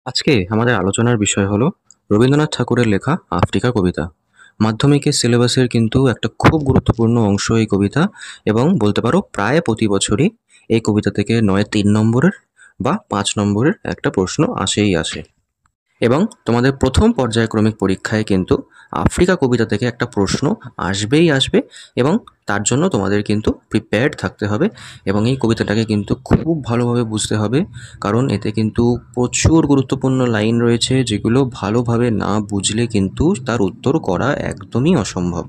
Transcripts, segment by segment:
আজকে আমাদের আলোচনার বিষয় হলো রবীন্দ্রনাথ ঠাকুরের লেখা আফ্রিকা কবিতা। মাধ্যমিকের সিলেবাসের কিন্তু একটা খুব গুরুত্বপূর্ণ অংশ এই কবিতা, এবং বলতে পারো প্রায় প্রতি বছরই এই কবিতা থেকে নয় 3 নম্বরের বা 5 নম্বরের একটা প্রশ্ন আসেই আসে। এবং তোমাদের প্রথম পর্যায়ক্রমিক পরীক্ষায় কিন্তু আফ্রিকা কবিতা থেকে একটা প্রশ্ন আসবেই আসবে, এবং তার জন্য তোমাদের কিন্তু প্রিপেয়ার্ড থাকতে হবে এবং এই কবিতাটাকে কিন্তু খুব ভালোভাবে বুঝতে হবে, কারণ এতে কিন্তু প্রচুর গুরুত্বপূর্ণ লাইন রয়েছে যেগুলো ভালোভাবে না বুঝলে কিন্তু তার উত্তর করা একদমই অসম্ভব।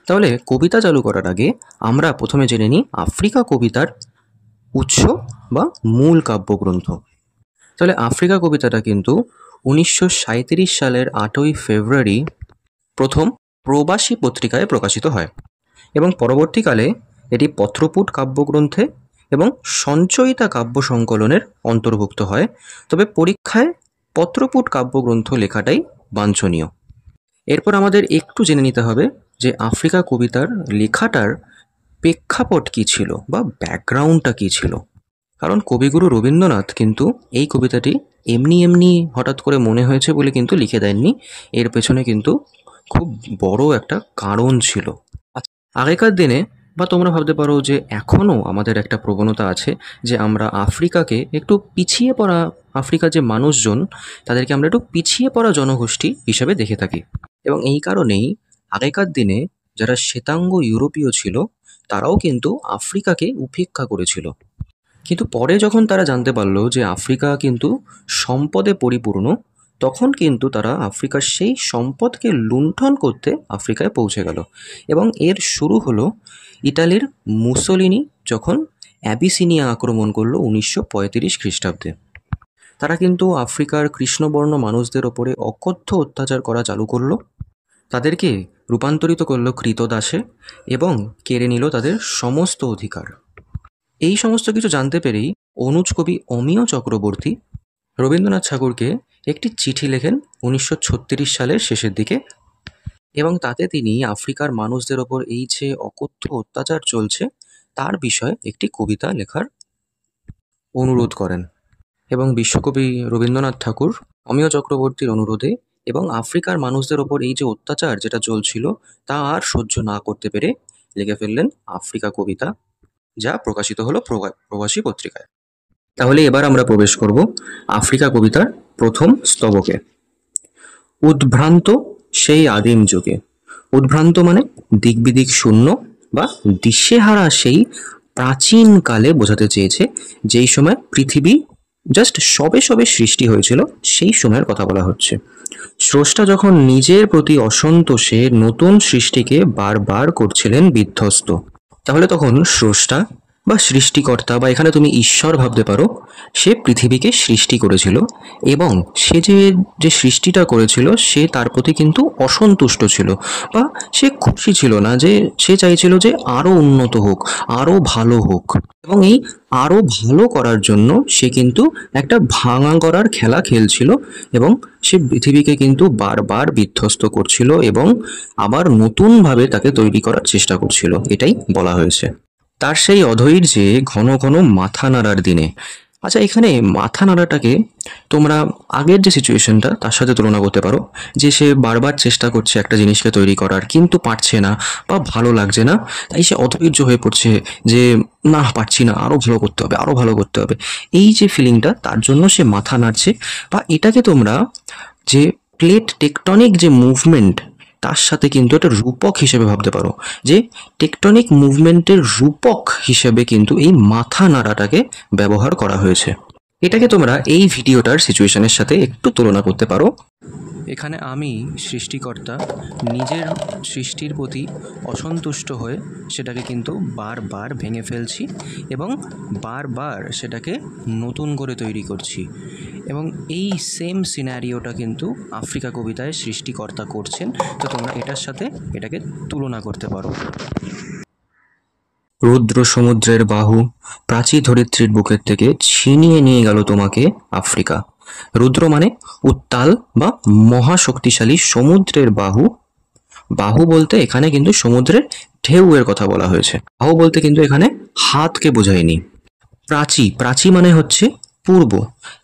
তাহলে কবিতা চালু করার আগে আমরা প্রথমে জেনে নিই আফ্রিকা কবিতার উৎস বা মূল কাব্যগ্রন্থ। তাহলে আফ্রিকা কবিতাটা কিন্তু 1937 সালের 8ই ফেব্রুয়ারি প্রথম প্রবাসী পত্রিকায় প্রকাশিত হয়, এবং পরবর্তীকালে এটি পত্রপুট কাব্যগ্রন্থে এবং সঞ্চয়িতা কাব্য সংকলনের অন্তর্ভুক্ত হয়। তবে পরীক্ষায় পত্রপুট কাব্যগ্রন্থ লেখাটাই বাঞ্ছনীয়। এরপর আমাদের একটু জেনে নিতে হবে যে আফ্রিকা কবিতার লেখাটার প্রেক্ষাপট কী ছিল বা ব্যাকগ্রাউন্ডটা কী ছিল। কারণ কবিগুরু রবীন্দ্রনাথ কিন্তু এই কবিতাটি এমনি এমনি হঠাৎ করে মনে হয়েছে বলে কিন্তু লিখে দেননি, এর পেছনে কিন্তু খুব বড় একটা কারণ ছিল। আগেকার দিনে বা তোমরা ভাবতে পারো যে এখনও আমাদের একটা প্রবণতা আছে যে আমরা আফ্রিকাকে একটু পিছিয়ে পড়া, আফ্রিকার যে মানুষজন তাদেরকে আমরা একটু পিছিয়ে পড়া জনগোষ্ঠী হিসেবে দেখে থাকি, এবং এই কারণেই আগেকার দিনে যারা শ্বেতাঙ্গ ইউরোপীয় ছিল তারাও কিন্তু আফ্রিকাকে উপেক্ষা করেছিল। কিন্তু পরে যখন তারা জানতে পারলো যে আফ্রিকা কিন্তু সম্পদে পরিপূর্ণ, তখন কিন্তু তারা আফ্রিকার সেই সম্পদকে লুণ্ঠন করতে আফ্রিকায় পৌঁছে গেল, এবং এর শুরু হলো ইটালির মুসোলিনি যখন অ্যাবিসিনিয়া আক্রমণ করলো 1935 খ্রিস্টাব্দে। তারা কিন্তু আফ্রিকার কৃষ্ণবর্ণ মানুষদের ওপরে অকথ্য অত্যাচার করা চালু করলো, তাদেরকে রূপান্তরিত করলো ক্রীতদাসে এবং কেড়ে নিল তাদের সমস্ত অধিকার। এই সমস্ত কিছু জানতে পেরেই অনুজ কবি অমিয় চক্রবর্তী রবীন্দ্রনাথ ঠাকুরকে একটি চিঠি লেখেন 1936 সালের শেষের দিকে, এবং তাতে তিনি আফ্রিকার মানুষদের ওপর এই যে অকথ্য অত্যাচার চলছে তার বিষয়ে একটি কবিতা লেখার অনুরোধ করেন। এবং বিশ্বকবি রবীন্দ্রনাথ ঠাকুর অমিয় চক্রবর্তীর অনুরোধে এবং আফ্রিকার মানুষদের ওপর এই যে অত্যাচার যেটা চলছিল তা আর সহ্য না করতে পেরে লিখে ফেললেন আফ্রিকা কবিতা, যা প্রকাশিত হলো প্রবাসী পত্রিকায়। তাহলে এবার আমরা প্রবেশ করব আফ্রিকা কবিতার প্রথম স্তবকে। উদ্ভ্রান্ত সেই আদিম যুগে। উদ্ভ্রান্ত মানে দিকবিদিক শূন্য বা দিশেহারা সেই প্রাচীন কালে বোঝাতে চেয়েছে, যেই সময় পৃথিবী জাস্ট সবে সবে সৃষ্টি হয়েছিল সেই সময়ের কথা বলা হচ্ছে। স্রষ্টা যখন নিজের প্রতি অসন্তোষে নতুন সৃষ্টিকে বারবার করছিলেন বিধ্বস্ত। তাহলে তখন স্রষ্টা বা সৃষ্টিকর্তা বা এখানে তুমি ঈশ্বর ভাবতে পারো, সে পৃথিবীকে সৃষ্টি করেছিল, এবং সে যে সৃষ্টিটা করেছিল সে তার প্রতি কিন্তু অসন্তুষ্ট ছিল বা সে খুশি ছিল না, যে সে চাইছিল যে আরও উন্নত হোক, আরও ভালো হোক, এবং এই আরও ভালো করার জন্য সে কিন্তু একটা ভাঙা করার খেলা খেলছিল, এবং সে পৃথিবীকে কিন্তু বারবার বিধ্বস্ত করছিল এবং আবার নতুনভাবে তাকে তৈরি করার চেষ্টা করছিল, এটাই বলা হয়েছে। তার সেই অধৈর্যে ঘন ঘন মাথা নাড়ার দিনে। আচ্ছা, এখানে মাথা নাড়াটাকে তোমরা আগের যে সিচুয়েশনটা তার সাথে তুলনা করতে পারো, যে সে বারবার চেষ্টা করছে একটা জিনিসকে তৈরি করার কিন্তু পারছে না বা ভালো লাগছে না, তাই সে অধৈর্য হয়ে পড়ছে যে না পারছি না, আরও ভালো করতে হবে, আরও ভালো করতে হবে, এই যে ফিলিংটা তার জন্য সে মাথা নাড়ছে। বা এটাকে তোমরা যে প্লেট টেকটনিক যে মুভমেন্ট তার সাথে কিন্তু একটা রূপক হিসেবে ভাবতে পারো, যে টেকটনিক মুভমেন্টের রূপক হিসেবে কিন্তু এই মাথা নাড়াটাকে ব্যবহার করা হয়েছে। এটাকে তোমরা এই ভিডিওটার সিচুয়েশনের সাথে একটু তুলনা করতে পারো। এখানে আমি সৃষ্টিকর্তা নিজের সৃষ্টির প্রতি অসন্তুষ্ট হয়ে সেটাকে কিন্তু বারবার ভেঙে ফেলছি এবং বারবার সেটাকে নতুন করে তৈরি করছি, এবং এই সেম সিনারিওটা কিন্তু আফ্রিকা কবিতায় সৃষ্টিকর্তা করছেন। তো তোমরা এটার সাথে এটাকে তুলনা করতে পারো। রুদ্র সমুদ্রের বাহু প্রাচী ধরিত্রীর বুকের থেকে ছিনিয়ে নিয়ে গেল তোমাকে আফ্রিকা। রুদ্র মানে উত্তাল বা মহাশক্তিশালী সমুদ্রের বাহু। বাহু বলতে এখানে কিন্তু সমুদ্রের ঢেউয়ের কথা বলা হয়েছে, বাহু বলতে কিন্তু এখানে হাতকে বোঝায়নি। প্রাচী, প্রাচী মানে হচ্ছে পূর্ব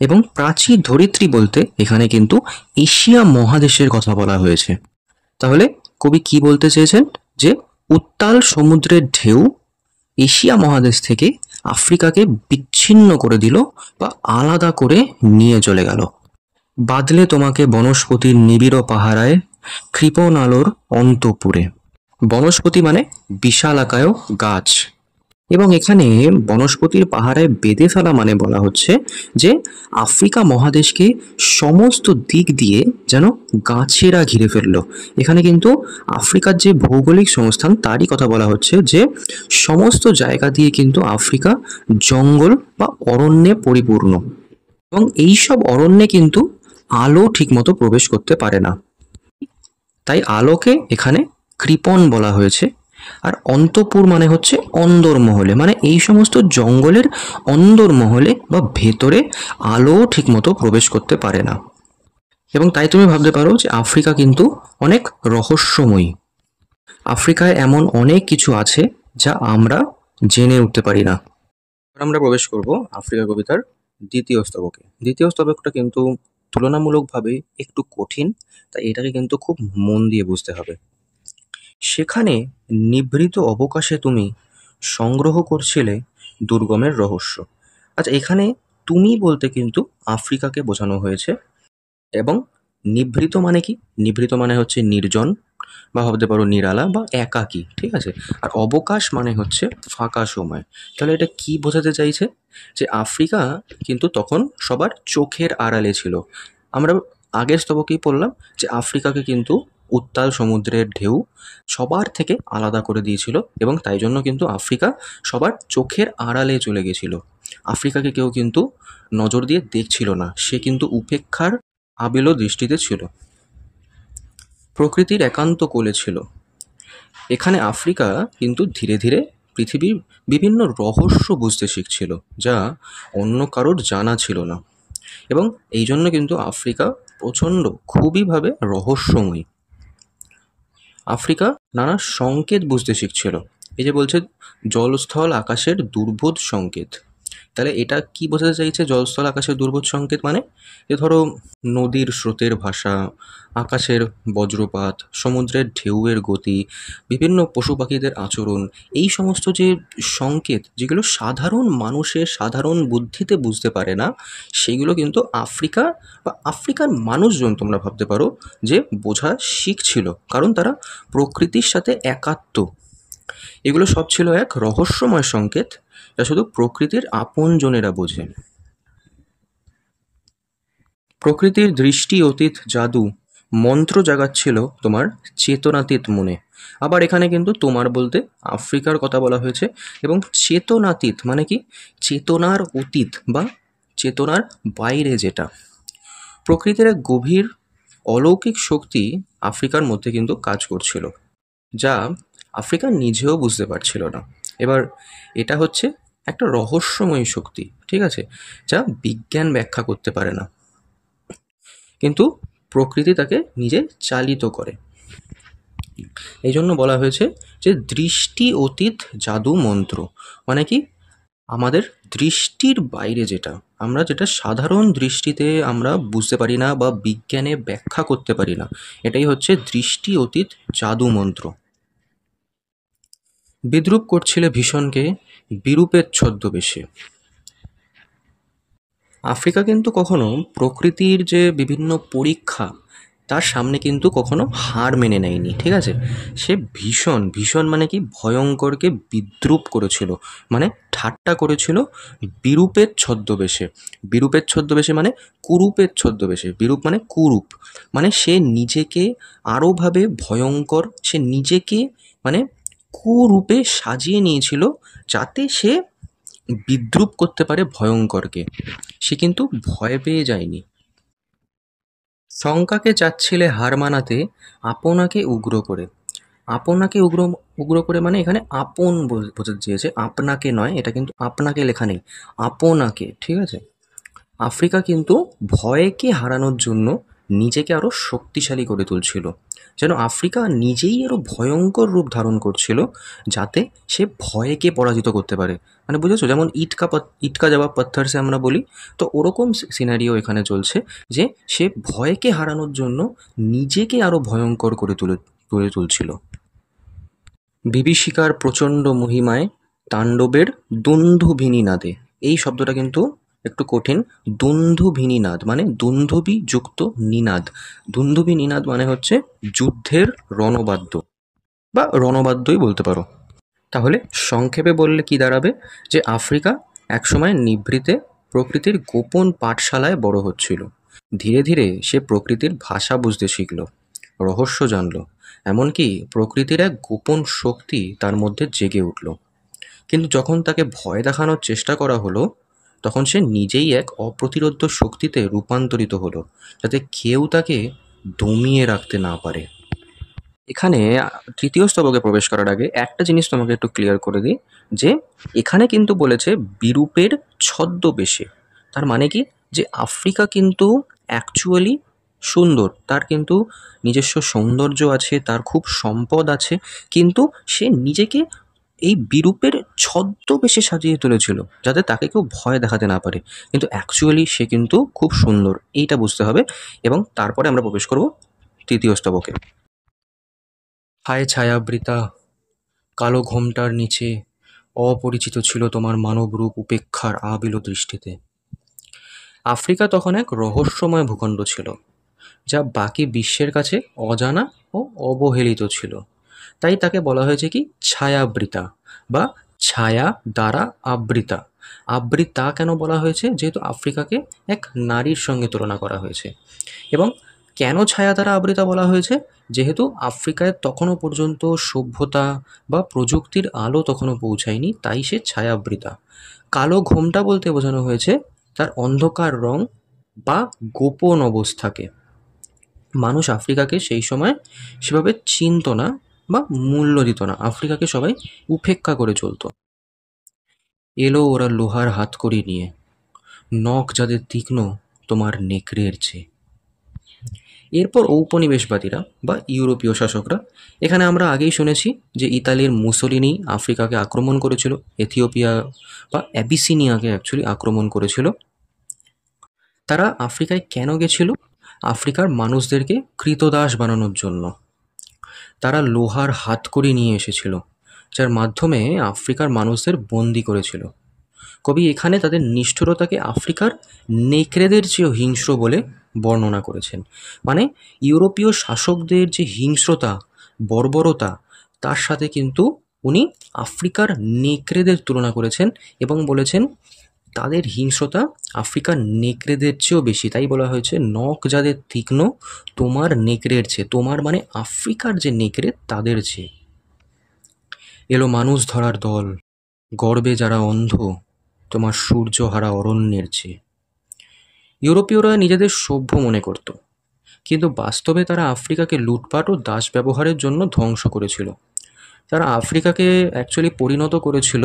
এবং প্রাচীর ধরিত্রী বলতে এখানে কিন্তু এশিয়া মহাদেশের কথা বলা হয়েছে। তাহলে কবি কি বলতে চেয়েছেন, যে উত্তাল সমুদ্রের ঢেউ এশিয়া মহাদেশ থেকে আফ্রিকাকে বিচ্ছিন্ন করে দিল বা আলাদা করে নিয়ে চলে গেল। বাদলে তোমাকে বনস্পতির নিবিড় পাহারায়, কৃপণ আলোর অন্তঃপুরে। বনস্পতি মানে বিশালাকায় গাছ, এবং এখানে বনস্পতির পাহারায় বেঁধে ফেলা মানে বলা হচ্ছে যে আফ্রিকা মহাদেশকে সমস্ত দিক দিয়ে যেন গাছেরা ঘিরে ফেললো। এখানে কিন্তু আফ্রিকার যে ভৌগোলিক সংস্থান তারই কথা বলা হচ্ছে, যে সমস্ত জায়গা দিয়ে কিন্তু আফ্রিকা জঙ্গল বা অরণ্যে পরিপূর্ণ, এবং এই সব অরণ্যে কিন্তু আলো ঠিকমতো প্রবেশ করতে পারে না, তাই আলোকে এখানে কৃপণ বলা হয়েছে। আর অন্তঃপুর মানে হচ্ছে অন্দরমহলে, মানে এই সমস্ত জঙ্গলের অন্দরমহলে বা ভেতরে আলো ঠিকমতো প্রবেশ করতে পারে না। এবং তাই তুমি ভাবতে পারো যে আফ্রিকা কিন্তু অনেক রহস্যময়ী। আফ্রিকায় এমন অনেক কিছু আছে যা আমরা জেনে উঠতে পারি না। আমরা প্রবেশ করব আফ্রিকা কবিতার দ্বিতীয় স্তবকে। দ্বিতীয় স্তবকটা কিন্তু তুলনামূলকভাবে একটু কঠিন, তাই এটাকে কিন্তু খুব মন দিয়ে বুঝতে হবে। সেখানে নিভৃত অবকাশে তুমি সংগ্রহ করছিলে দুর্গমের রহস্য। আচ্ছা, এখানে তুমি বলতে কিন্তু আফ্রিকাকে বোঝানো হয়েছে, এবং নিভৃত মানে কি? নিভৃত মানে হচ্ছে নির্জন, বা ভাবতে পারো নিরালা বা একাকী, ঠিক আছে? আর অবকাশ মানে হচ্ছে ফাঁকা সময়। তাহলে এটা কি বোঝাতে চাইছে? যে আফ্রিকা কিন্তু তখন সবার চোখের আড়ালে ছিল। আমরা আগের স্তবকেই পড়লাম যে আফ্রিকাকে কিন্তু উত্তাল সমুদ্রের ঢেউ সবার থেকে আলাদা করে দিয়েছিল, এবং তাই জন্য কিন্তু আফ্রিকা সবার চোখের আড়ালে চলে গেছিল। আফ্রিকাকে কেউ কিন্তু নজর দিয়ে দেখছিল না, সে কিন্তু উপেক্ষার আবিল দৃষ্টিতে ছিল, প্রকৃতির একান্ত কোলে ছিল। এখানে আফ্রিকা কিন্তু ধীরে ধীরে পৃথিবীর বিভিন্ন রহস্য বুঝতে শিখছিল, যা অন্য কারোর জানা ছিল না, এবং এই জন্য কিন্তু আফ্রিকা প্রচণ্ড খুবইভাবে রহস্যময়ী। আফ্রিকা নানা সংকেত বুঝতে শিখছিল। এই যে বলছে জলস্থল আকাশের দুর্বোধ সংকেত, তাহলে এটা কি বোঝাতে চাইছে? জলস্থল আকাশের দুর্বোধ সংকেত মানে যে ধরো নদীর স্রোতের ভাষা, আকাশের বজ্রপাত, সমুদ্রের ঢেউয়ের গতি, বিভিন্ন পশু পাখিদের আচরণ, এই সমস্ত যে সংকেত যেগুলো সাধারণ মানুষের সাধারণ বুদ্ধিতে বুঝতে পারে না, সেগুলো কিন্তু আফ্রিকা বা আফ্রিকার মানুষজন তোমরা ভাবতে পারো যে বোঝা শিখছিল, কারণ তারা প্রকৃতির সাথে একাত্ম। এগুলো সব ছিল এক রহস্যময় সংকেত, যা শুধু প্রকৃতির আপনজনেরা বোঝে। প্রকৃতির দৃষ্টি অতীত জাদু মন্ত্র জাগাচ্ছিল তোমার চেতনাতীত মনে। আবার এখানে কিন্তু তোমার বলতে আফ্রিকার কথা বলা হয়েছে, এবং চেতনাতীত মানে কি? চেতনার অতীত বা চেতনার বাইরে যেটা। প্রকৃতির এক গভীর অলৌকিক শক্তি আফ্রিকার মধ্যে কিন্তু কাজ করছিল, যা আফ্রিকা নিজেও বুঝতে পারছিল না। এবার এটা হচ্ছে একটা রহস্যময়ী শক্তি, ঠিক আছে, যা বিজ্ঞান ব্যাখ্যা করতে পারে না, কিন্তু প্রকৃতি তাকে নিজে চালিত করে। এই জন্য বলা হয়েছে যে দৃষ্টি অতীত জাদু মন্ত্র, মানে কি? আমাদের দৃষ্টির বাইরে যেটা, আমরা যেটা সাধারণ দৃষ্টিতে আমরা বুঝতে পারি না বা বিজ্ঞানে ব্যাখ্যা করতে পারি না, এটাই হচ্ছে দৃষ্টি অতীত জাদু মন্ত্র। বিদ্রূপ করছিলে ভীষণকে বিরূপের ছদ্মবেশে। আফ্রিকা কিন্তু কখনো প্রকৃতির যে বিভিন্ন পরীক্ষা তার সামনে কিন্তু কখনো হার মেনে নেয়নি, ঠিক আছে? সে ভীষণ ভীষণ মানে কি? ভয়ঙ্করকে বিদ্রূপ করেছিল, মানে ঠাট্টা করেছিল বিরূপের ছদ্মবেশে। বিরূপের ছদ্মবেশে মানে কুরূপের ছদ্মবেশে। বিরূপ মানে কুরূপ, মানে সে নিজেকে আরোভাবে ভয়ঙ্কর, সে নিজেকে মানে কুরূপে সাজিয়ে নিয়েছিল, যাতে সে বিদ্রূপ করতে পারে ভয়ঙ্করকে। সে কিন্তু ভয় পেয়ে যায়নি। শঙ্কাকে চাচ্ছিলে হার মানাতে আপনাকে উগ্র করে। আপনাকে উগ্র উগ্র করে মানে এখানে আপন বোঝাতে চেয়েছে, আপনাকে নয়, এটা কিন্তু আপনাকে লেখা নেই, আপনাকে, ঠিক আছে? আফ্রিকা কিন্তু ভয়কে হারানোর জন্য নিজেকে আরও শক্তিশালী করে তুলছিল, যেন আফ্রিকা নিজেই আরও ভয়ঙ্কর রূপ ধারণ করছিল, যাতে সে ভয়কে পরাজিত করতে পারে। মানে বুঝেছো, যেমন ইটকা জবাব পাথর সে আমরা বলি, তো ওরকম সিনারিও এখানে চলছে, যে সে ভয়কে হারানোর জন্য নিজেকে আরও ভয়ঙ্কর করে তুলে তুলছিল। বিভীষিকার প্রচণ্ড মহিমায় তাণ্ডবের দুন্দুভিনী নাদে, এই শব্দটা কিন্তু একটু কঠিন। দুন্দুভিনী নাদ মানে দুন্দুভি যুক্ত নিনাদ। দুন্দুভি নিনাদ মানে হচ্ছে যুদ্ধের রণবাদ্য বা রণবাদ্যই বলতে পারো। তাহলে সংক্ষেপে বললে কি দাঁড়াবে, যে আফ্রিকা একসময় নিভৃতে প্রকৃতির গোপন পাঠশালায় বড় হচ্ছিল। ধীরে ধীরে সে প্রকৃতির ভাষা বুঝতে শিখল, রহস্য জানল, এমনকি প্রকৃতির এক গোপন শক্তি তার মধ্যে জেগে উঠল। কিন্তু যখন তাকে ভয় দেখানোর চেষ্টা করা হলো, তখন সে নিজেই এক অপ্রতিরোধ্য শক্তিতে রূপান্তরিত হলো, যাতে কেউ তাকে দমিয়ে রাখতে না পারে। এখানে তৃতীয় স্তবকে প্রবেশ করার আগে একটা জিনিস তোমাকে একটু ক্লিয়ার করে দিই, যে এখানে কিন্তু বলেছে বিরূপের ছদ্মবেশে। তার মানে কি, যে আফ্রিকা কিন্তু অ্যাকচুয়ালি সুন্দর, তার কিন্তু নিজস্ব সৌন্দর্য আছে, তার খুব সম্পদ আছে, কিন্তু সে নিজেকে এই বিরূপের ছদ্মবেশে সাজিয়ে তুলেছিল, যাতে তাকে কেউ ভয় দেখাতে না পারে, কিন্তু অ্যাকচুয়ালি সে কিন্তু খুব সুন্দর, এইটা বুঝতে হবে। এবং তারপরে আমরা প্রবেশ করব তৃতীয় স্তবকে। হায় ছায়াবৃতা, কালো ঘোমটার নিচে অপরিচিত ছিল তোমার মানবরূপ উপেক্ষার আবিল দৃষ্টিতে। আফ্রিকা তখন এক রহস্যময় ভূখণ্ড ছিল, যা বাকি বিশ্বের কাছে অজানা ও অবহেলিত ছিল। তাই তাকে বলা হয়েছে কি, ছায়াবৃতা বা ছায়া দ্বারা আবৃতা। আবৃতা কেন বলা হয়েছে, যেহেতু আফ্রিকাকে এক নারীর সঙ্গে তুলনা করা হয়েছে। এবং কেন ছায়া দ্বারা আবৃতা বলা হয়েছে, যেহেতু আফ্রিকায় তখনও পর্যন্ত সভ্যতা বা প্রযুক্তির আলো তখনও পৌঁছায়নি, তাই সে ছায়াবৃতা। কালো ঘোমটা বলতে বোঝানো হয়েছে তার অন্ধকার রং বা গোপন অবস্থাকে। মানুষ আফ্রিকাকে সেই সময় সেভাবে চিনত না বা মূল্য দিত না, আফ্রিকাকে সবাই উপেক্ষা করে চলত। এলো ওরা লোহার হাতকড়ি নিয়ে, নখ যাদের তীক্ষ্ণ তোমার নেকড়ের চেয়ে। এরপর ঔপনিবেশবাদীরা বা ইউরোপীয় শাসকরা, এখানে আমরা আগেই শুনেছি যে ইতালির মুসোলিনি আফ্রিকাকে আক্রমণ করেছিল, এথিওপিয়া বা অ্যাবিসিনিয়াকে অ্যাকচুয়ালি আক্রমণ করেছিল। তারা আফ্রিকায় কেন গেছিল, আফ্রিকার মানুষদেরকে কৃতদাস বানানোর জন্য। তারা লোহার হাতকড়ি নিয়ে এসেছিল, যার মাধ্যমে আফ্রিকার মানুষদের বন্দি করেছিল। কবি এখানে তাদের নিষ্ঠুরতাকে আফ্রিকার নেকড়েদের চেয়েও হিংস্র বলে বর্ণনা করেছেন। মানে ইউরোপীয় শাসকদের যে হিংস্রতা, বর্বরতা, তার সাথে কিন্তু উনি আফ্রিকার নেকড়েদের তুলনা করেছেন এবং বলেছেন তাদের হিংস্রতা আফ্রিকার নেকড়েদের চেয়েও বেশি। তাই বলা হয়েছে নখ যাদের তীক্ষ্ণ তোমার নেকড়ের চেয়ে, তোমার মানে আফ্রিকার যে নেকড়ে তাদের চেয়ে। এলো মানুষ ধরার দল, গর্বে যারা অন্ধ তোমার সূর্যহারা অরণ্যের চেয়ে। ইউরোপীয়রা নিজেদের সভ্য মনে করত, কিন্তু বাস্তবে তারা আফ্রিকাকে লুটপাট ও দাস ব্যবহারের জন্য ধ্বংস করেছিল। তারা আফ্রিকাকে অ্যাকচুয়ালি পরিণত করেছিল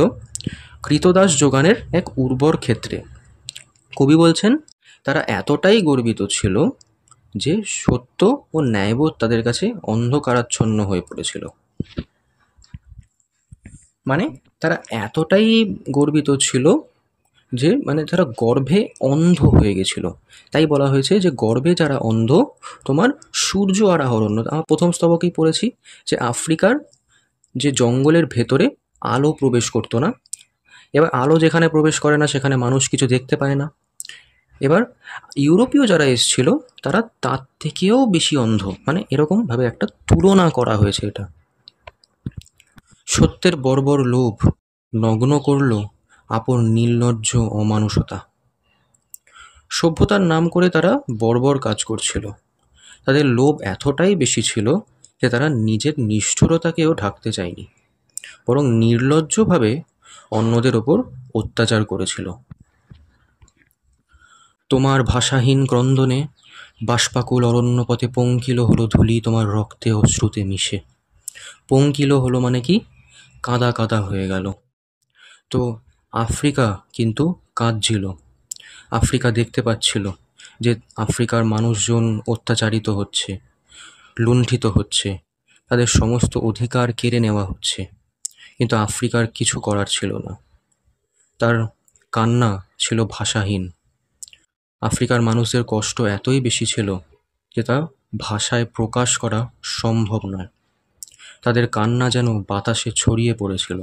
কৃতদাস যোগানের এক উর্বর ক্ষেত্রে। কবি বলছেন তারা এতটাই গর্বিত ছিল যে সত্য ও ন্যায়বোধ তাদের কাছে অন্ধকারাচ্ছন্ন হয়ে পড়েছিল। মানে তারা এতটাই গর্বিত ছিল যে মানে তারা গর্ভে অন্ধ হয়ে গেছিল। তাই বলা হয়েছে যে গর্ভে যারা অন্ধ তোমার সূর্য আর অরণ্য। আমরা প্রথম স্তবকেই পড়েছি যে আফ্রিকার যে জঙ্গলের ভেতরে আলো প্রবেশ করতো না। এবার আলো যেখানে প্রবেশ করে না সেখানে মানুষ কিছু দেখতে পায় না। এবার ইউরোপীয় যারা এসছিল তারা তার থেকেও বেশি অন্ধ, মানে এরকমভাবে একটা তুলনা করা হয়েছে এটা। সত্যের বর্বর লোভ নগ্ন করল আপন নির্লজ্জ অমানুষতা। সভ্যতার নাম করে তারা বর্বর কাজ করছিল। তাদের লোভ এতটাই বেশি ছিল যে তারা নিজের নিষ্ঠুরতাকেও ঢাকতে চায়নি, বরং নির্লজ্জভাবে অন্যদের ওপর অত্যাচার করেছিল। তোমার ভাষাহীন ক্রন্দনে বাষ্পাকুল অরণ্যপথে পঙ্কিল হলো ধূলি তোমার রক্তে অশ্রুতে মিশে। পঙ্কিল হলো মানে কি, কাদা কাদা হয়ে গেল। তো আফ্রিকা কিন্তু কাঁদছিল, আফ্রিকা দেখতে পাচ্ছিল যে আফ্রিকার মানুষজন অত্যাচারিত হচ্ছে, লুণ্ঠিত হচ্ছে, তাদের সমস্ত অধিকার কেড়ে নেওয়া হচ্ছে, কিন্তু আফ্রিকার কিছু করার ছিল না। তার কান্না ছিল ভাষাহীন। আফ্রিকার মানুষদের কষ্ট এতই বেশি ছিল যে তা ভাষায় প্রকাশ করা সম্ভব নয়। তাদের কান্না যেন বাতাসে ছড়িয়ে পড়েছিল।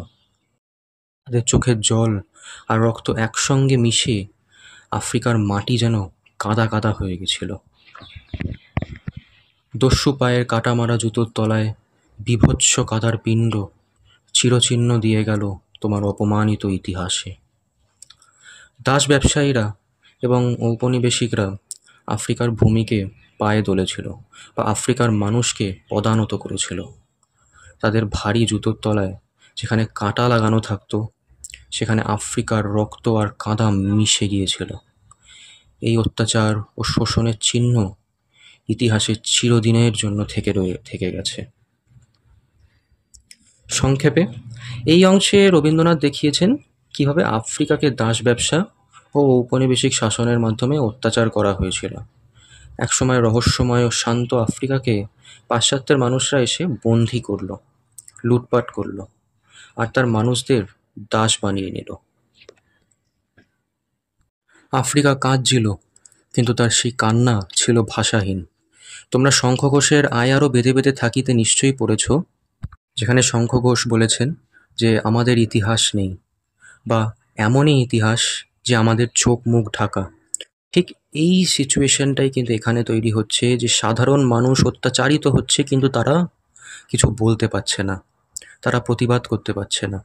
তাদের চোখের জল আর রক্ত একসঙ্গে মিশে আফ্রিকার মাটি যেন কাদা কাদা হয়ে গেছিল। দস্যু পায়ের কাটা মারা জুতোর তলায় বীভৎস কাদার পিণ্ড চিরচিহ্ন দিয়ে গেল তোমার অপমানিত ইতিহাসে। দাস ব্যবসায়ীরা এবং ঔপনিবেশিকরা আফ্রিকার ভূমিকে পায়ে তুলেছিল বা আফ্রিকার মানুষকে পদানত করেছিল। তাদের ভারী জুতোর তলায় যেখানে কাঁটা লাগানো থাকতো, সেখানে আফ্রিকার রক্ত আর কাদা মিশে গিয়েছিল। এই অত্যাচার ও শোষণের চিহ্ন ইতিহাসে চিরদিনের জন্য থেকে গেছে। সংক্ষেপে এই অংশে রবীন্দ্রনাথ দেখিয়েছেন কিভাবে আফ্রিকাকে দাস ব্যবসা ও ঔপনিবেশিক শাসনের মাধ্যমে অত্যাচার করা হয়েছিল। একসময় রহস্যময় ও শান্ত আফ্রিকাকে পাশ্চাত্যের মানুষরা এসে বন্দী করল, লুটপাট করল আর তার মানুষদের দাস বানিয়ে নিল। আফ্রিকা কাঁদছিল, কিন্তু তার সেই কান্না ছিল ভাষাহীন। তোমরা শঙ্খ ঘোষের আয় আরও বেঁধে বেঁধে থাকিতে নিশ্চয়ই পড়েছ, যেখানে শঙ্খ ঘোষ বলেছেন যে আমাদের ইতিহাস নেই, বা এমনই ইতিহাস যে আমাদের চোখ মুখ ঢাকা। ঠিক এই সিচুয়েশনটাই কিন্তু এখানে তৈরি হচ্ছে, যে সাধারণ মানুষ অত্যাচারিত হচ্ছে কিন্তু তারা কিছু বলতে পারছে না, তারা প্রতিবাদ করতে পারছে না।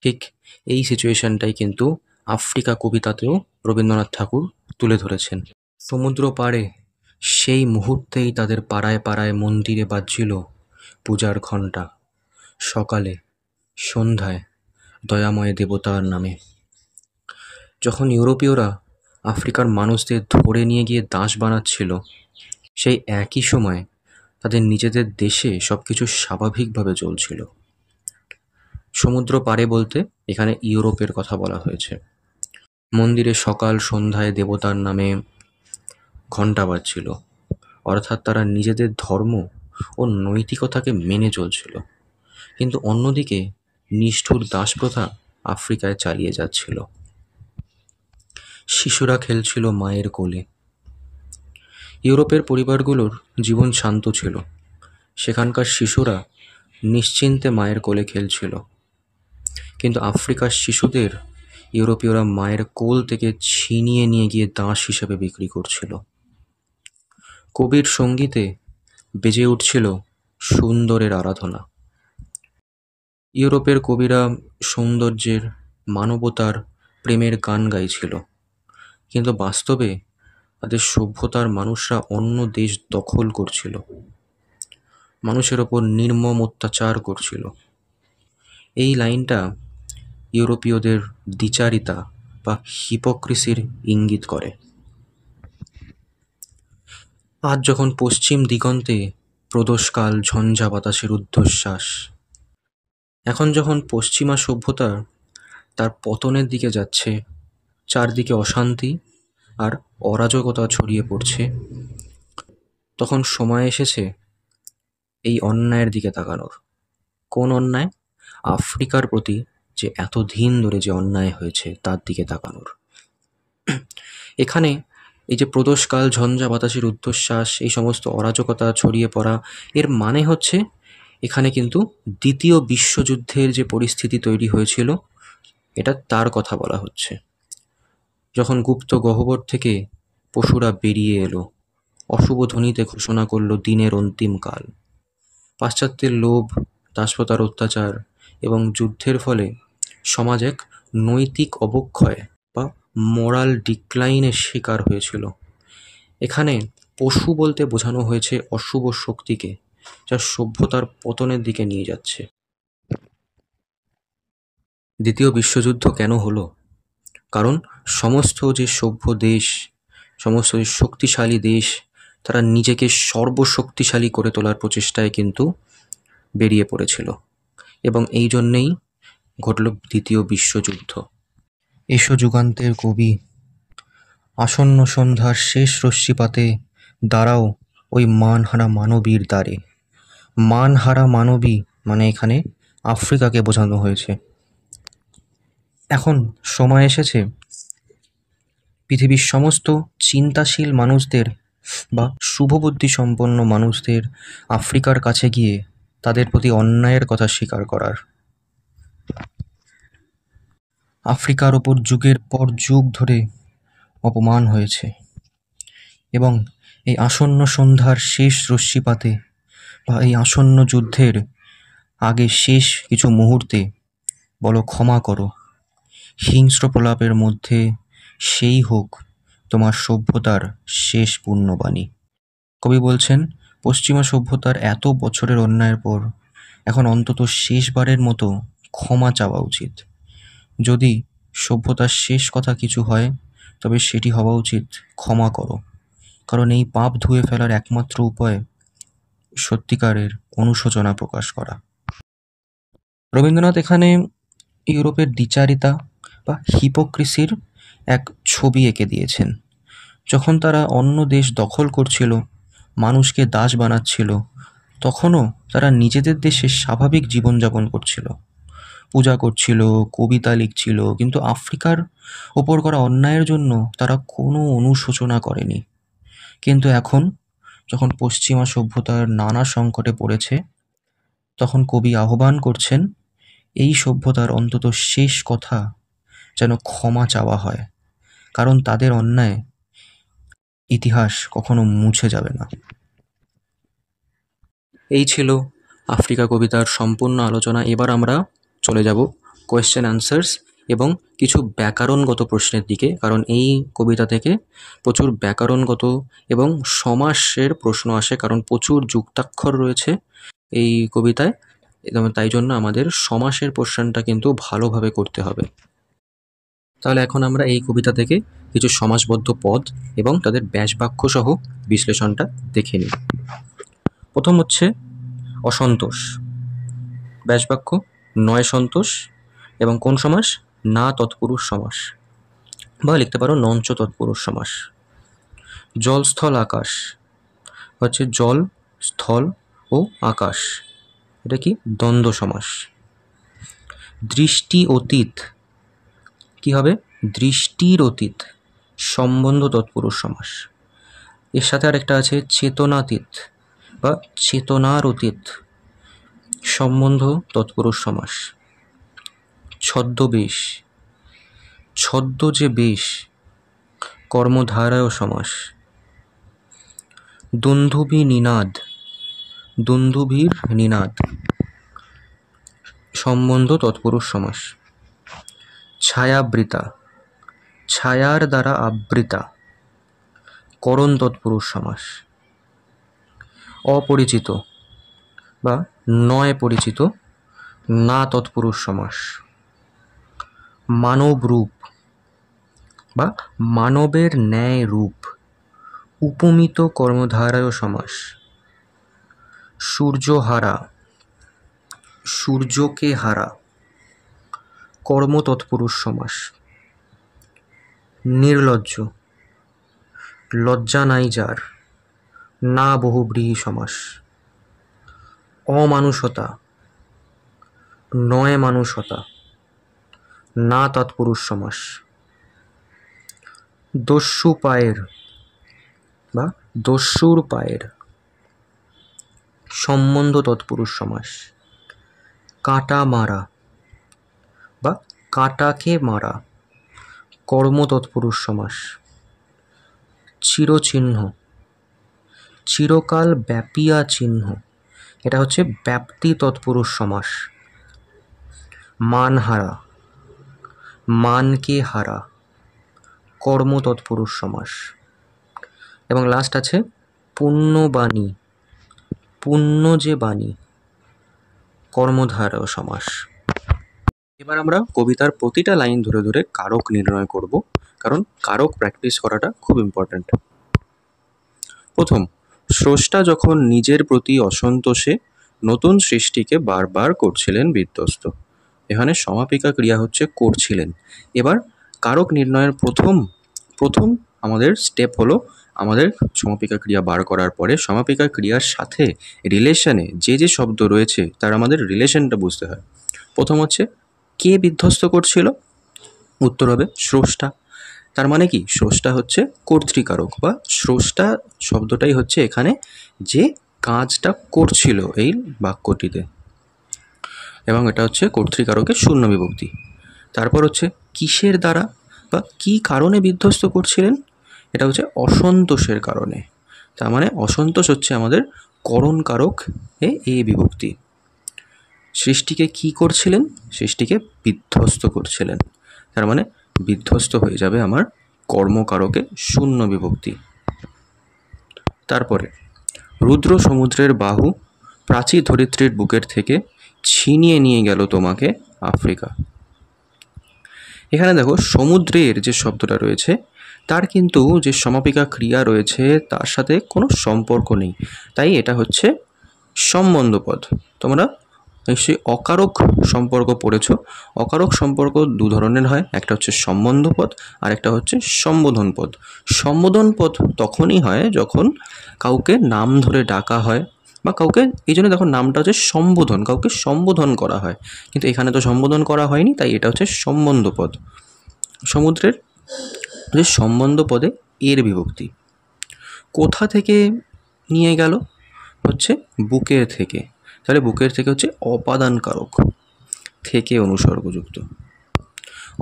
ঠিক এই সিচুয়েশনটাই কিন্তু আফ্রিকা কবিতাতেও রবীন্দ্রনাথ ঠাকুর তুলে ধরেছেন। সমুদ্র পাড়ে সেই মুহূর্তেই তাদের পাড়ায় পাড়ায় মন্দিরে বাজছিল পূজার ঘণ্টা, সকালে সন্ধ্যায় দয়াময় দেবতার নামে। যখন ইউরোপীয়রা আফ্রিকার মানুষদের ধরে নিয়ে গিয়ে দাস বানাচ্ছিল, সেই একই সময় তাদের নিজেদের দেশে সব কিছু স্বাভাবিকভাবে চলছিল। সমুদ্র পাড়ে বলতে এখানে ইউরোপের কথা বলা হয়েছে। মন্দিরে সকাল সন্ধ্যায় দেবতার নামে ঘণ্টা বাজছিল, অর্থাৎ তারা নিজেদের ধর্ম ও নৈতিকতাকে মেনে চলছিল, কিন্তু অন্যদিকে নিষ্ঠুর দাসপ্রথা আফ্রিকায় চালিয়ে যাচ্ছিল। শিশুরা খেলছিল মায়ের কোলে। ইউরোপের পরিবারগুলোর জীবন শান্ত ছিল, সেখানকার শিশুরা নিশ্চিন্তে মায়ের কোলে খেলছিল, কিন্তু আফ্রিকার শিশুদের ইউরোপীয়রা মায়ের কোল থেকে ছিনিয়ে নিয়ে গিয়ে দাস হিসেবে বিক্রি করছিল। কবির সঙ্গীতে বেজে উঠছিল সুন্দরের আরাধনা। ইউরোপের কবিরা সৌন্দর্যের, মানবতার, প্রেমের গান গাইছিল, কিন্তু বাস্তবে তাদের সভ্যতার মানুষরা অন্য দেশ দখল করছিল, মানুষের ওপর নির্মম অত্যাচার করছিল। এই লাইনটা ইউরোপীয়দের দ্বিচারিতা বা হিপোক্রিসির ইঙ্গিত করে। আজ যখন পশ্চিম দিগন্তে প্রদোষকাল ঝঞ্ঝা বাতাসের ঊর্ধ্বশ্বাস, এখন যখন পশ্চিমা সভ্যতা তার পতনের দিকে যাচ্ছে, চারদিকে অশান্তি আর অরাজকতা ছড়িয়ে পড়ছে, তখন সময় এসেছে এই অন্যায়ের দিকে তাকানোর। কোন অন্যায়? আফ্রিকার প্রতি যে এতদিন ধরে যে অন্যায় হয়েছে তার দিকে তাকানোর। এখানে এই যে প্রদোষকাল ঝঞ্ঝা বাতাসের ঊর্ধ্বশ্বাস, এই সমস্ত অরাজকতা ছড়িয়ে পড়া, এর মানে হচ্ছে এখানে কিন্তু দ্বিতীয় বিশ্বযুদ্ধের যে পরিস্থিতি তৈরি হয়েছিল, এটা তার কথা বলা হচ্ছে। যখন গুপ্ত গহ্বর থেকে পশুরা বেরিয়ে এলো, অশুভ ধ্বনিতে ঘোষণা করলো দিনের অন্তিম কাল। পাশ্চাত্যের লোভ, দাসপ্রথার অত্যাচার এবং যুদ্ধের ফলে সমাজ এক নৈতিক অবক্ষয় বা মোরাল ডিক্লাইনের শিকার হয়েছিল। এখানে পশু বলতে বোঝানো হয়েছে অশুভ শক্তিকে, যা সভ্যতার পতনের দিকে নিয়ে যাচ্ছে। দ্বিতীয় বিশ্বযুদ্ধ কেন হলো? কারণ সমস্ত যে সভ্য দেশ, সমস্ত যে শক্তিশালী দেশ, তারা নিজেকে সর্বশক্তিশালী করে তোলার প্রচেষ্টায় কিন্তু বেরিয়ে পড়েছিল, এবং এই জন্যেই ঘটল দ্বিতীয় বিশ্বযুদ্ধ। এসো যুগান্তের কবি, আসন্ন সন্ধ্যার শেষ রশ্মিপাতে দাঁড়াও ওই মানহারা মানবীর দ্বারে। মানহারা মানবী মানে এখানে আফ্রিকাকে বোঝানো হয়েছে। এখন সময় এসেছে পৃথিবীর সমস্ত চিন্তাশীল মানুষদের বা শুভবুদ্ধি সম্পন্ন মানুষদের আফ্রিকার কাছে গিয়ে তাদের প্রতি অন্যায়ের কথা স্বীকার করার। আফ্রিকার ওপর যুগের পর যুগ ধরে অপমান হয়েছে এবং এই আসন্ন সন্ধ্যার শেষ রশ্মিপাতে বা এই আসন্ন যুদ্ধের আগে শেষ কিছু মুহূর্তে বলো ক্ষমা করো। হিংস্র প্রলাপের মধ্যে সেই হোক তোমার সভ্যতার শেষ পুণ্যবাণী। কবি বলছেন পশ্চিমা সভ্যতার এত বছরের অন্যায়ের পর এখন অন্তত শেষবারের মতো ক্ষমা চাওয়া উচিত। যদি সভ্যতার শেষ কথা কিছু হয় তবে সেটি হওয়া উচিত ক্ষমা করো, কারণ এই পাপ ধুয়ে ফেলার একমাত্র উপায় সত্যিকারের অনুশোচনা প্রকাশ করা। রবীন্দ্রনাথ এখানে ইউরোপের দ্বিচারিতা বা হিপোক্রিসির এক ছবি এঁকে দিয়েছেন। যখন তারা অন্য দেশ দখল করছিল, মানুষকে দাস বানাচ্ছিল, তখনও তারা নিজেদের দেশে স্বাভাবিক জীবনযাপন করছিল, পূজা করছিল, কবিতা লিখছিল, কিন্তু আফ্রিকার ওপর করা অন্যায়ের জন্য তারা কোনো অনুশোচনা করেনি। কিন্তু এখন যখন পশ্চিমা সভ্যতার নানা সংকটে পড়েছে, তখন কবি আহ্বান করছেন এই সভ্যতার অন্তত শেষ কথা যেন ক্ষমা চাওয়া হয়, কারণ তাদের অন্যায় ইতিহাস কখনো মুছে যাবে না। এই ছিল আফ্রিকা কবিতার সম্পূর্ণ আলোচনা। এবার আমরা চলে যাব কোয়েশ্চেন অ্যান্সার্স এবং কিছু ব্যাকরণগত প্রশ্নের দিকে, কারণ এই কবিতা থেকে প্রচুর ব্যাকরণগত এবং সমাসের প্রশ্ন আসে, কারণ প্রচুর যুক্তাক্ষর রয়েছে এই কবিতায়, এবং তাই জন্য আমাদের সমাসের পোর্শনটা কিন্তু ভালোভাবে করতে হবে। তাহলে এখন আমরা এই কবিতা থেকে কিছু সমাসবদ্ধ পদ এবং তাদের ব্যাসবাক্য সহ বিশ্লেষণটা দেখে নিই। প্রথম হচ্ছে অসন্তোষ। ব্যাসবাক্য নয় সন্তোষ এবং কোন সমাস? না তৎপুরুষ সমাস, বা লিখতে পারো নঞ্চ তৎপুরুষ সমাস। জল স্থল আকাশ হচ্ছে জল, স্থল ও আকাশ, এটা কি? দ্বন্দ্ব সমাস। দৃষ্টি অতীত কি হবে? দৃষ্টির অতীত, সম্বন্ধ তৎপুরুষ সমাস। এর সাথে আরেকটা আছে চেতনাতীত বা চেতনার অতীত, সম্বন্ধ তৎপুরুষ সমাস। ছদ্মবেশ, ছদ্ম যে বেশ, কর্মধারয় সমাস। দুন্দুভি নিনাদ, দুন্দুভির নিনাদ, সম্বন্ধ তৎপুরুষ সমাস। ছায়াবৃতা, ছায়ার দ্বারা আবৃতা, করণ তৎপুরুষ সমাস। অপরিচিত বা নয় পরিচিত, না তৎপুরুষ সমাস। মানব রূপ বা মানবের ন্যায় রূপ, উপমিত কর্মধারয় সমাস। সূর্যহারা, সূর্যকে হারা, কর্ম তৎপুরুষ সমাস। নির্লজ্জ, লজ্জা নাই যার, না বহুব্রীহি সমাস। অমানুষতা, নয় মানুষতা, না তৎপুরুষ সমাস। দস্যু পায়ের বা দস্যুর পায়ের, সম্বন্ধ তৎপুরুষ সমাস। কাঁটা মারা বা কাঁটাকে মারা, কর্ম তৎপুরুষ সমাস। চিরচিহ্ন, চিরকাল ব্যাপিয়া চিহ্ন, এটা হচ্ছে ব্যাপ্তি তৎপুরুষ সমাস। মানহারা, মানকে হারা, কর্ম তৎপুরুষ সমাস। এবং লাস্ট আছে পুণ্যবাণী, পুণ্য যে বাণী, কর্মধারয় সমাস। এবার আমরা কবিতার প্রতিটা লাইন ধরে ধরে কারক নির্ণয় করব, কারণ কারক প্র্যাকটিস করাটা খুব ইম্পর্ট্যান্ট। প্রথম, স্রষ্টা যখন নিজের প্রতি অসন্তোষে নতুন সৃষ্টিকে বারবার করছিলেন বিধ্বস্ত। এখানে সমাপিকা ক্রিয়া হচ্ছে করছিলেন। এবার কারক নির্ণয়ের প্রথম আমাদের স্টেপ হলো আমাদের সমাপিকা ক্রিয়া বার করার পরে সমাপিকা ক্রিয়ার সাথে রিলেশনে যে শব্দ রয়েছে তার আমাদের রিলেশনটা বুঝতে হয়। প্রথম হচ্ছে কে বিধ্বস্ত করছিল, উত্তর হবে স্রষ্টা। তার মানে কি, স্রষ্টা হচ্ছে কর্তৃকারক বা স্রষ্টা শব্দটাই হচ্ছে এখানে যে কাজটা করছিল এই বাক্যটিতে, এবং এটা হচ্ছে কর্তৃকারকের শূন্য বিভক্তি। তারপর হচ্ছে কিসের দ্বারা বা কি কারণে বিধ্বস্ত করছিলেন, এটা হচ্ছে অসন্তোষের কারণে। তার মানে অসন্তোষ হচ্ছে আমাদের করণকারক এ বিভক্তি। সৃষ্টিকে কি করছিলেন, সৃষ্টিকে বিধ্বস্ত করছিলেন, তার মানে বিধ্বস্ত হয়ে যাবে আমার কর্মকারকে শূন্য বিভক্তি। তারপরে রুদ্র সমুদ্রের বাহু প্রাচী ধরিত্রীর বুকের থেকে ছিনিয়ে নিয়ে গেল তোমাকে আফ্রিকা। এখানে দেখো সমুদ্রের যে শব্দটা রয়েছে তার কিন্তু যে সমাপিকা ক্রিয়া রয়েছে তার সাথে কোনো সম্পর্ক নেই, তাই এটা হচ্ছে সম্বন্ধ পদ। তোমরা নিশ্চয়ই অকারক সম্পর্ক পড়েছ। অকারক সম্পর্ক দু ধরনের হয়, একটা হচ্ছে সম্বন্ধ পদ আর একটা হচ্ছে সম্বোধন পদ। সম্বোধন পদ তখনই হয় যখন কাউকে নাম ধরে ডাকা হয় বা কাউকে, এই জন্য দেখো নামটা হচ্ছে সম্বোধন, কাউকে সম্বোধন করা হয়, কিন্তু এখানে তো সম্বোধন করা হয়নি, তাই এটা হচ্ছে সম্বন্ধ পদ। সমুদ্রের যে সম্বন্ধ পদে এর বিভক্তি। কোথা থেকে নিয়ে গেল, হচ্ছে বুকের থেকে, তাহলে বুকের থেকে হচ্ছে অপাদান কারক, থেকে অনুসর্গযুক্ত।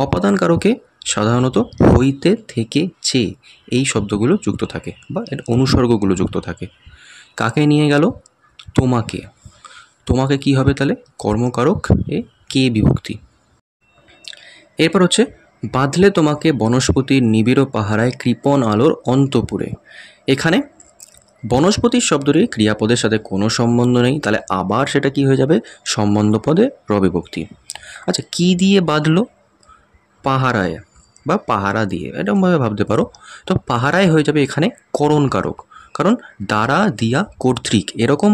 অপাদান কারকে সাধারণত হইতে, থেকে, চে এই শব্দগুলো যুক্ত থাকে বা এর অনুসর্গগুলো যুক্ত থাকে। কাকে নিয়ে গেল, তোমাকে। তোমাকে কি হবে তাহলে, কর্মকারক এ কে বিভক্তি। এরপর হচ্ছে বাঁধলে তোমাকে বনস্পতির নিবিড় পাহারায় কৃপণ আলোর অন্তপুরে। এখানে বনস্পতির শব্দটির ক্রিয়াপদের সাথে কোনো সম্বন্ধ নেই, তাহলে আবার সেটা কি হয়ে যাবে, সম্বন্ধ পদে প্রবিভক্তি। আচ্ছা, কি দিয়ে বাঁধলো, পাহারায় বা পাহারা দিয়ে, এরকমভাবে ভাবতে পারো। তো পাহারায় হয়ে যাবে এখানে করণকারক, কারণ দ্বারা, দিয়া, কর্তৃক এরকম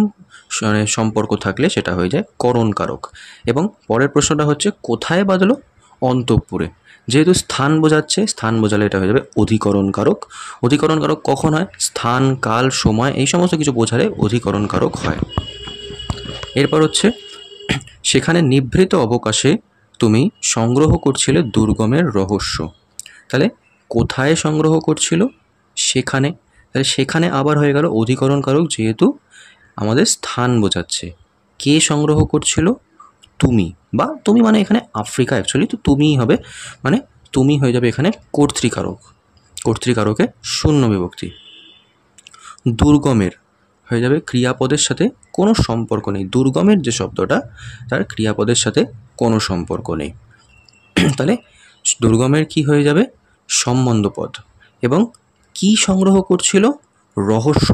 সম্পর্ক থাকলে সেটা হয়ে যায় করণকারক। এবং পরের প্রশ্নটা হচ্ছে কোথায় বাঁধলো, অন্তঃপুরে। যেহেতু স্থান বোঝাচ্ছে, স্থান বোঝালে এটা হয়ে যাবে অধিকরণ কারক। অধিকরণ কারক কখন হয়, স্থান, কাল, সময় এই সমস্ত কিছু বোঝালে অধিকরণ কারক হয়। এরপর হচ্ছে সেখানে নিভৃত অবকাশে তুমি সংগ্রহ করছিলে দুর্গমের রহস্য। তাহলে কোথায় সংগ্রহ করছিল, সেখানে, তাহলে সেখানে আবার হয়ে গেল অধিকরণ কারক, যেহেতু আমাদের স্থান বোঝাচ্ছে। কে সংগ্রহ করছিল, তুমি, বা তুমি মানে এখানে আফ্রিকা অ্যাকচুয়ালি, তো তুমিই হবে, মানে তুমি হয়ে যাবে এখানে কর্তৃকারক, কর্তৃকারকে শূন্য বিভক্তি। দুর্গমের হয়ে যাবে ক্রিয়াপদের সাথে কোনো সম্পর্ক নেই, দুর্গমের যে শব্দটা তার ক্রিয়াপদের সাথে কোনো সম্পর্ক নেই, তাহলে দুর্গমের কি হয়ে যাবে, সম্বন্ধ পদ। এবং কি সংগ্রহ করছিল, রহস্য,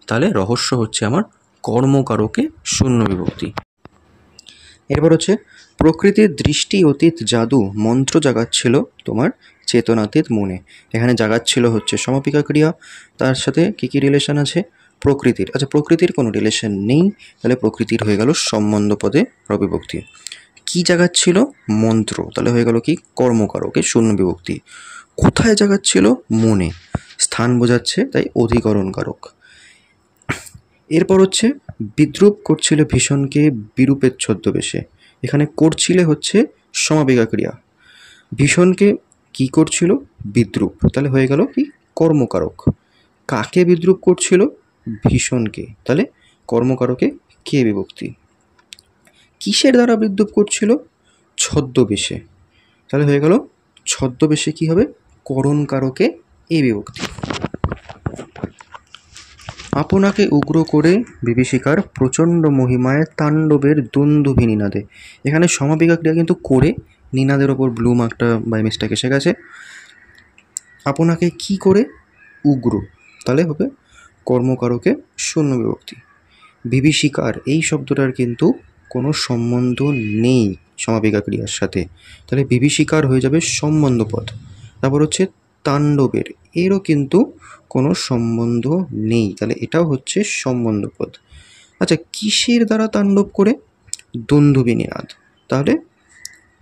তাহলে রহস্য হচ্ছে আমার কর্মকারকে শূন্য বিভক্তি। এরপর হচ্ছে প্রকৃতির দৃষ্টি অতীত জাদু মন্ত্র জাগাচ্ছিল তোমার চেতনাতীত মনে। এখানে জাগাচ্ছিল হচ্ছে সমাপিকা ক্রিয়া, তার সাথে কী কী রিলেশন আছে, প্রকৃতির। আচ্ছা, প্রকৃতির কোনো রিলেশন নেই, তাহলে প্রকৃতির হয়ে গেল সম্বন্ধ পদে প্রবিভক্তি। কি জাগাচ্ছিল, মন্ত্র, তাহলে হয়ে গেল কি, কর্মকারকে শূন্য বিভক্তি। কোথায় জাগাচ্ছিল, মনে, স্থান বোঝাচ্ছে তাই অধিকরণ কারক। এরপর হচ্ছে বিদ্রুপ করছিল ভীষণকে বিরূপের ছদ্মবেশে। এখানে করছিলে হচ্ছে সমাপিকা ক্রিয়া, ভীষণকে কি করছিল, বিদ্রুপ, তাহলে হয়ে গেল কি, কর্মকারক। কাকে বিদ্রুপ করছিল, ভীষণকে, তাহলে কর্মকারকে কে বিভক্তি। কিসের দ্বারা বিদ্রুপ করছিল, ছদ্মবেশে, তাহলে হয়ে গেল ছদ্মবেশে কি হবে, করণকারকে এ বিভক্তি। আপনাকে উগ্র করে বিভীষিকার প্রচণ্ড মহিমায় তাণ্ডবের দুন্দুভি নিনাদে। এখানে সমাপিকা ক্রিয়া কিন্তু করে, নিনাদের ওপর ব্লু মার্কটা বাই মিস্টেক এসে গেছে। আপনাকে কি করে, উগ্র, তাহলে হবে কর্মকারকে শূন্য বিভক্তি। বিভীষিকার এই শব্দটার কিন্তু কোনো সম্বন্ধ নেই সমাপিকা ক্রিয়ার সাথে, তাহলে বিভীষিকার হয়ে যাবে সম্বন্ধ পদ। তারপর হচ্ছে তাণ্ডবের, এরও কিন্তু কোনো সম্বন্ধ নেই, তাহলে এটাও হচ্ছে সম্বন্ধ পদ। আচ্ছা, কিসের দ্বারা তাণ্ডব করে, দুন্দুভি নিনাদ, তাহলে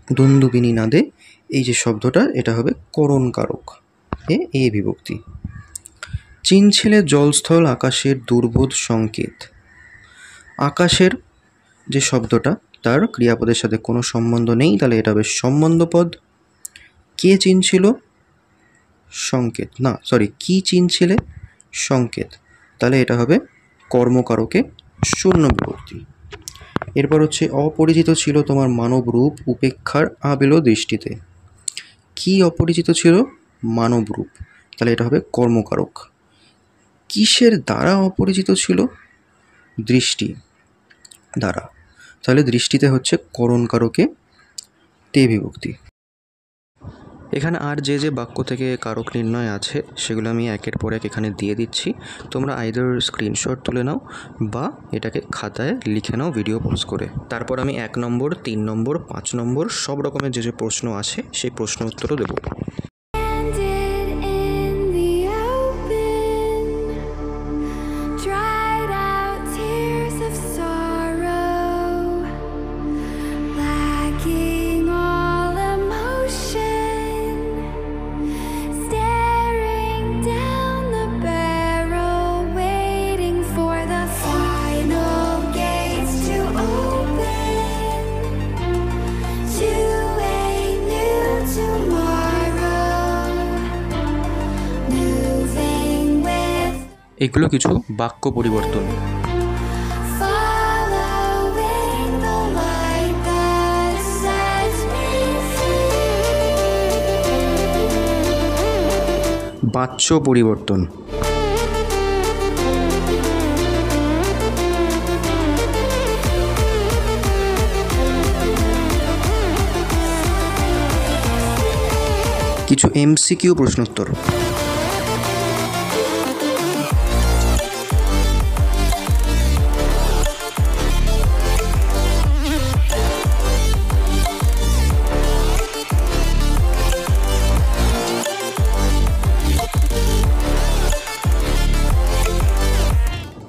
দুন্দুভি নিনাদে এই যে শব্দটা এটা হবে করণকারক। এ বিভক্তি। চিনছিলে জলস্থল আকাশের দুর্বোধ সংকেত। আকাশের যে শব্দটা তার ক্রিয়াপদের সাথে কোনো সম্বন্ধ নেই, তাহলে এটা হবে সম্বন্ধপদ। কে চিনছিল? সংকেত, না সরি, কি চিনছিলে? সংকেত, তাহলে এটা হবে কর্মকারকে শূন্য বিভক্তি। এরপর হচ্ছে অপরিচিত ছিল তোমার মানব রূপ, উপেক্ষার আবেলো দৃষ্টিতে। কি অপরিচিত ছিল? মানব রূপ, তাহলে এটা হবে কর্মকারক। কিসের দ্বারা অপরিচিত ছিল? দৃষ্টি দ্বারা, তাহলে দৃষ্টিতে হচ্ছে করণকারকে তে বিভক্তি। এখানে আর যে যে বাক্য থেকে কারক নির্ণয় আছে সেগুলো আমি একের পর এক এখানে দিয়ে দিচ্ছি। তোমরা আইদার স্ক্রিনশট তুলে নাও বা এটাকে খাতায় লিখে নাও ভিডিও পজ করে। তারপর আমি 1 নম্বর, 3 নম্বর, 5 নম্বর সব রকমের যে যে প্রশ্ন আছে সেই প্রশ্ন উত্তরও দেবো। এগুলো কিছু বাক্য পরিবর্তন। বাচ্য পরিবর্তন। কিছু এমসিকিউ প্রশ্নোত্তর।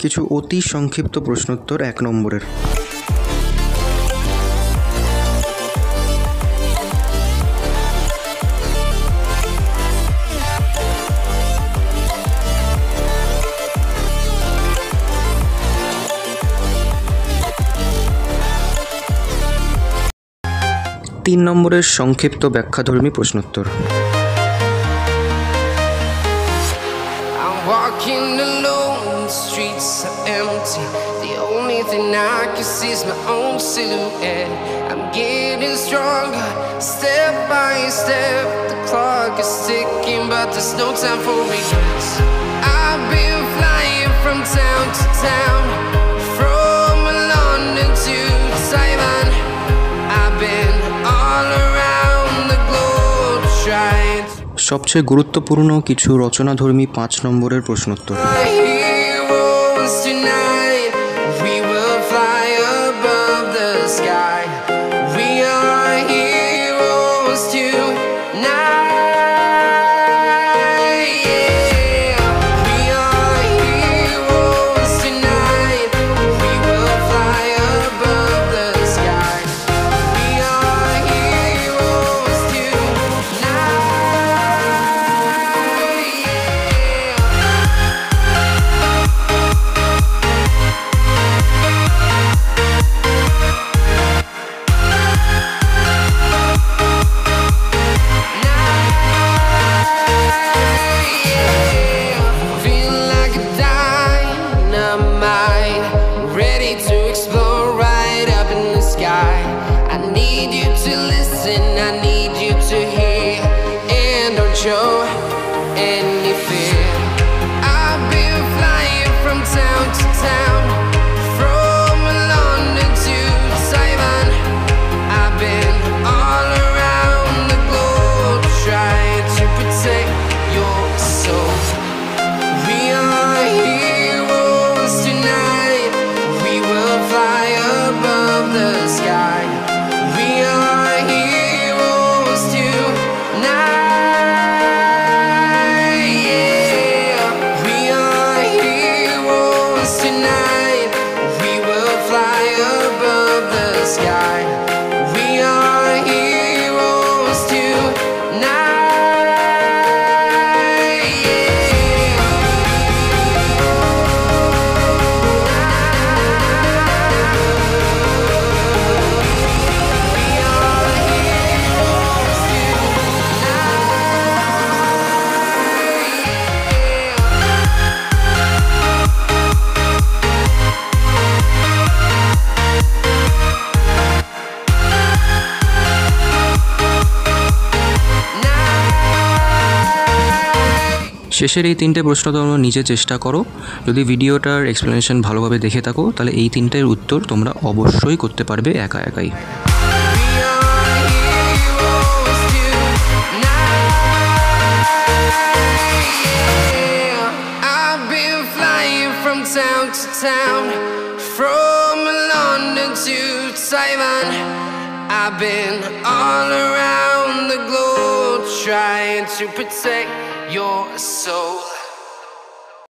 কিছু অতি সংক্ষিপ্ত প্রশ্নোত্তর 1 নম্বরের। তিন নম্বরের সংক্ষিপ্ত ব্যাখ্যাধর্মী প্রশ্নোত্তর। Walking alone, the streets are empty. The only thing I can see is my own silhouette. I'm getting stronger, step by step. The clock is ticking, but there's no time for regrets. I've been flying from town to town, from London to Taiwan. I've been all around the globe trying. সবচেয়ে গুরুত্বপূর্ণ কিছু রচনাধর্মী 5 নম্বরের প্রশ্নোত্তর। শেষের এই 3টে প্রশ্ন তোমরা নিজে চেষ্টা করো। যদি ভিডিওটার এক্সপ্লেনেশন ভালোভাবে দেখে থাকো তাহলে এই 3টের উত্তর তোমরা অবশ্যই করতে পারবে একা একাই। Town to town, from London to Taiwan, I've been all around the globe trying to protect your soul.